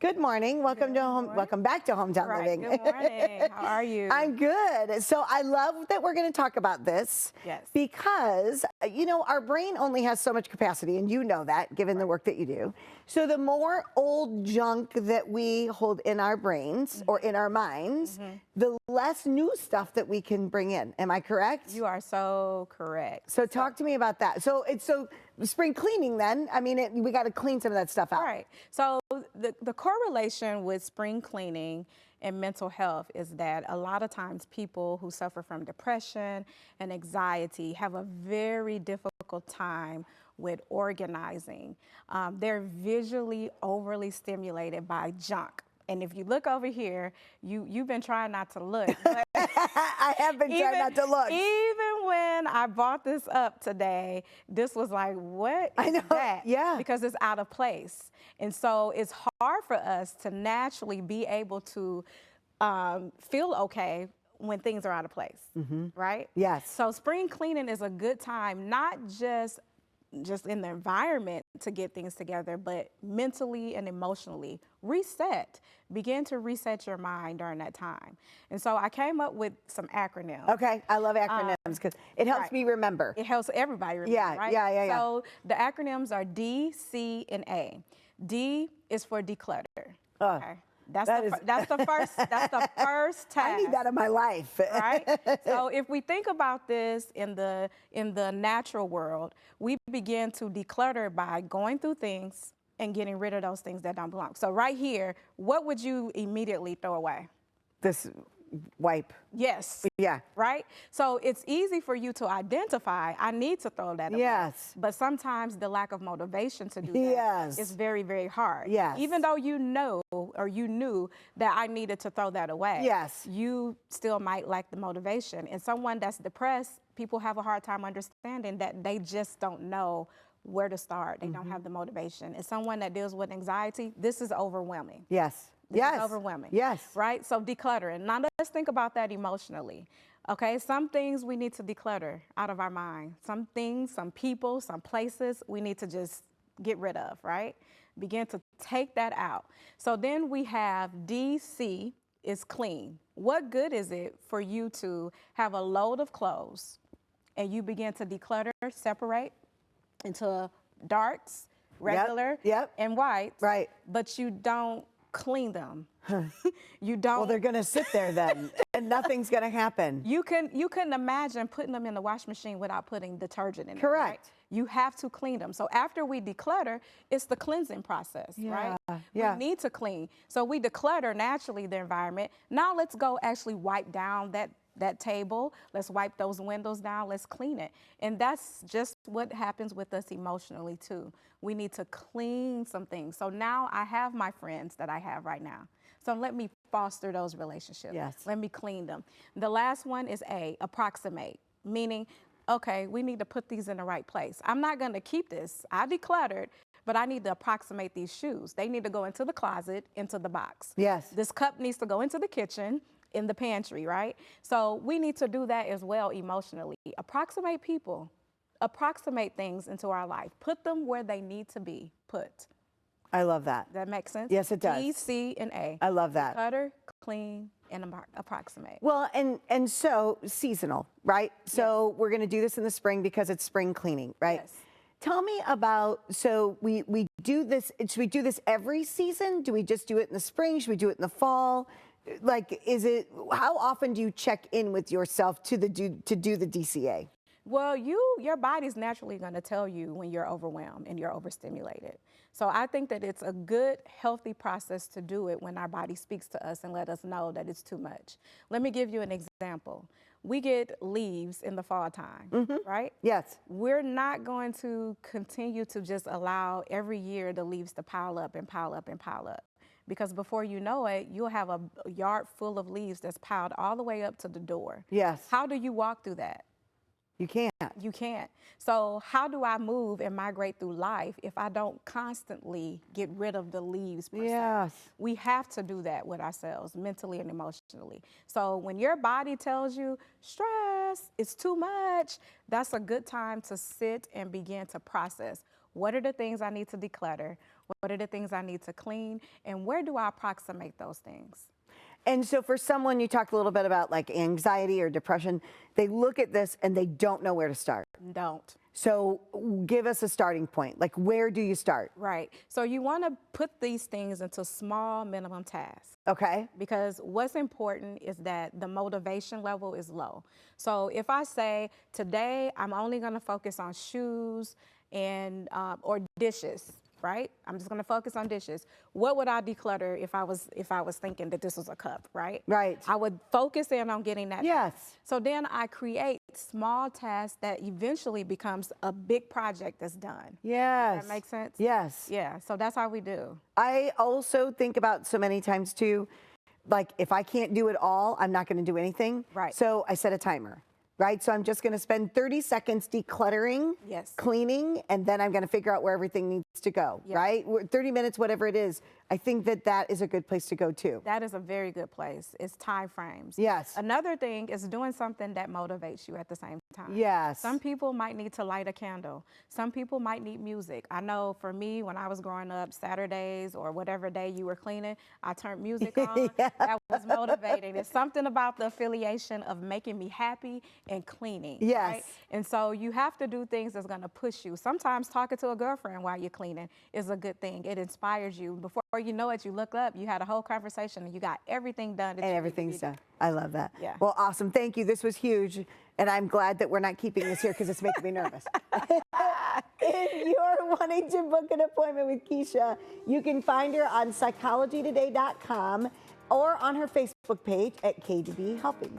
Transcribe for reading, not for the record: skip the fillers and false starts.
Good morning. Welcome Good to home. morning. Welcome back to Hometown Right. Living. Good morning. How are you? I'm good. So I love that we're going to talk about this. Yes. Because our brain only has so much capacity, and you know that, given the work that you do. So the more old junk that we hold in our brains or in our minds, the less new stuff that we can bring in. Am I correct? You are so correct. So talk to me about that. So spring cleaning then. I mean, we got to clean some of that stuff out. Right. So the correlation with spring cleaning and mental health is that a lot of times people who suffer from depression and anxiety have a very difficult time with organizing. They're visually overly stimulated by junk. And if you look over here, you've been trying not to look. But I have been trying not to look. Even when I brought this up today, this was like, what is that? Yeah. Because it's out of place. And so it's hard for us to naturally be able to feel okay when things are out of place, right? Yes. So spring cleaning is a good time, not just in the environment to get things together, but mentally and emotionally. Reset. Begin to reset your mind during that time. And so I came up with some acronyms. Okay, I love acronyms because it helps me remember. It helps everybody remember, right? Yeah. So the acronyms are D, C, and A. D is for declutter. Okay. That's the first task. I need that in my life. Right? So if we think about this in the natural world, we begin to declutter by going through things and getting rid of those things that don't belong. So right here, what would you immediately throw away? This wipe. Yes. Yeah. Right? So it's easy for you to identify, I need to throw that away. Yes. But sometimes the lack of motivation to do that is very, very hard. Yes. Even though you know or you knew that I needed to throw that away. Yes. You still might lack the motivation. And someone that's depressed, people have a hard time understanding that they just don't know where to start. They don't have the motivation. And someone that deals with anxiety, this is overwhelming. Yes. This is overwhelming. Yes. Right? So decluttering. Now let's think about that emotionally. Okay, some things we need to declutter out of our mind. Some things, some people, some places we need to just get rid of, right? Begin to take that out. So then we have DC is clean. What good is it for you to have a load of clothes and you begin to declutter, separate into darks, regular, and whites, right? But you don't clean them. You don't. Well, they're going to sit there then, and nothing's going to happen. You couldn't imagine putting them in the washing machine without putting detergent in it. Correct. Right? You have to clean them. So after we declutter, it's the cleansing process, right? Yeah. We need to clean. So we declutter naturally the environment. Now let's go actually wipe down that table. Let's wipe those windows down. Let's clean it. And that's just what happens with us emotionally too. We need to clean some things. So now I have my friends that I have right now. So let me foster those relationships. Yes. Let me clean them. The last one is A, approximate, meaning, okay, we need to put these in the right place. I'm not going to keep this. I decluttered, but I need to approximate these shoes. They need to go into the closet, into the box. Yes. This cup needs to go into the kitchen, in the pantry, right? So we need to do that as well emotionally. Approximate people, approximate things into our life. Put them where they need to be put. I love that. Does that make sense? Yes, it does. D, C, and A. I love that. Declutter, clean, and approximate. Well, and so seasonal, right? So we're going to do this in the spring because it's spring cleaning, right? Yes. Tell me about, so we do this, should we do this every season? Do we just do it in the spring? Should we do it in the fall? Like, how often do you check in with yourself to do the DCA? Well, your body's naturally going to tell you when you're overwhelmed and you're overstimulated. So I think that it's a good, healthy process to do it when our body speaks to us and let us know that it's too much. Let me give you an example. We get leaves in the fall time, right? Yes. We're not going to continue to just allow every year the leaves to pile up and pile up and pile up. Because before you know it, you'll have a yard full of leaves that's piled all the way up to the door. Yes. How do you walk through that? You can't. You can't. So how do I move and migrate through life if I don't constantly get rid of the leaves per se? Yes. We have to do that with ourselves, mentally and emotionally. So when your body tells you stress, it's too much, that's a good time to sit and begin to process. What are the things I need to declutter? What are the things I need to clean? And where do I approximate those things? And so for someone, you talked a little bit about like anxiety or depression, they look at this and they don't know where to start. Don't. So give us a starting point. Like, where do you start? Right. So you want to put these things into small minimum tasks. Okay. Because what's important is that the motivation level is low. So if I say today I'm only going to focus on shoes and or dishes, right? I'm just going to focus on dishes. What would I declutter if I was thinking that this was a cup, right? Right. I would focus in on getting that. Yes. So then I create small tasks that eventually becomes a big project that's done. Yes. That makes sense? Yes. Yeah. So that's how we do. I also think about so many times too, like if I can't do it all, I'm not going to do anything. Right. So I set a timer. Right. So I'm just going to spend 30 seconds decluttering, Yes. cleaning, and then I'm going to figure out where everything needs to go. Yes. Right. 30 minutes, whatever it is. I think that that is a good place to go too. That is a very good place. It's time frames. Yes. Another thing is doing something that motivates you at the same time. Yes. Some people might need to light a candle. Some people might need music. I know for me, when I was growing up, Saturdays or whatever day you were cleaning, I turned music on. Yeah. That was motivating. It's something about the affiliation of making me happy and cleaning. Yes. Right? And so you have to do things that's going to push you. Sometimes talking to a girlfriend while you're cleaning is a good thing. It inspires you. Before you know it, you look up, you had a whole conversation, and you got everything done. And everything's done. I love that. Yeah. Well, awesome. Thank you. This was huge. And I'm glad that we're not keeping this here because it's making me nervous. If you're wanting to book an appointment with Kecia, you can find her on psychologytoday.com or on her Facebook page at KDB Helping.